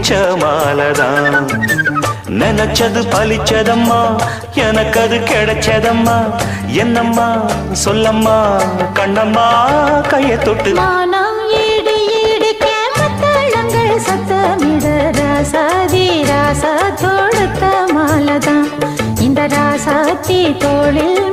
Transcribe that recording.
பிடிச்ச மாலதான் நினைச்சது பலிச்சதம்மா எனக்கு அது கிடைச்சதம்மா என்னம்மா சொல்லம்மா கண்ணம்மா கைய தொட்டு மானம் ஈடு ஈடு கேமத்தளங்கள் சத்தமிட ராசாதி ராசா தொடுத்த மாலதான் இந்த ராசாத்தி தோளில்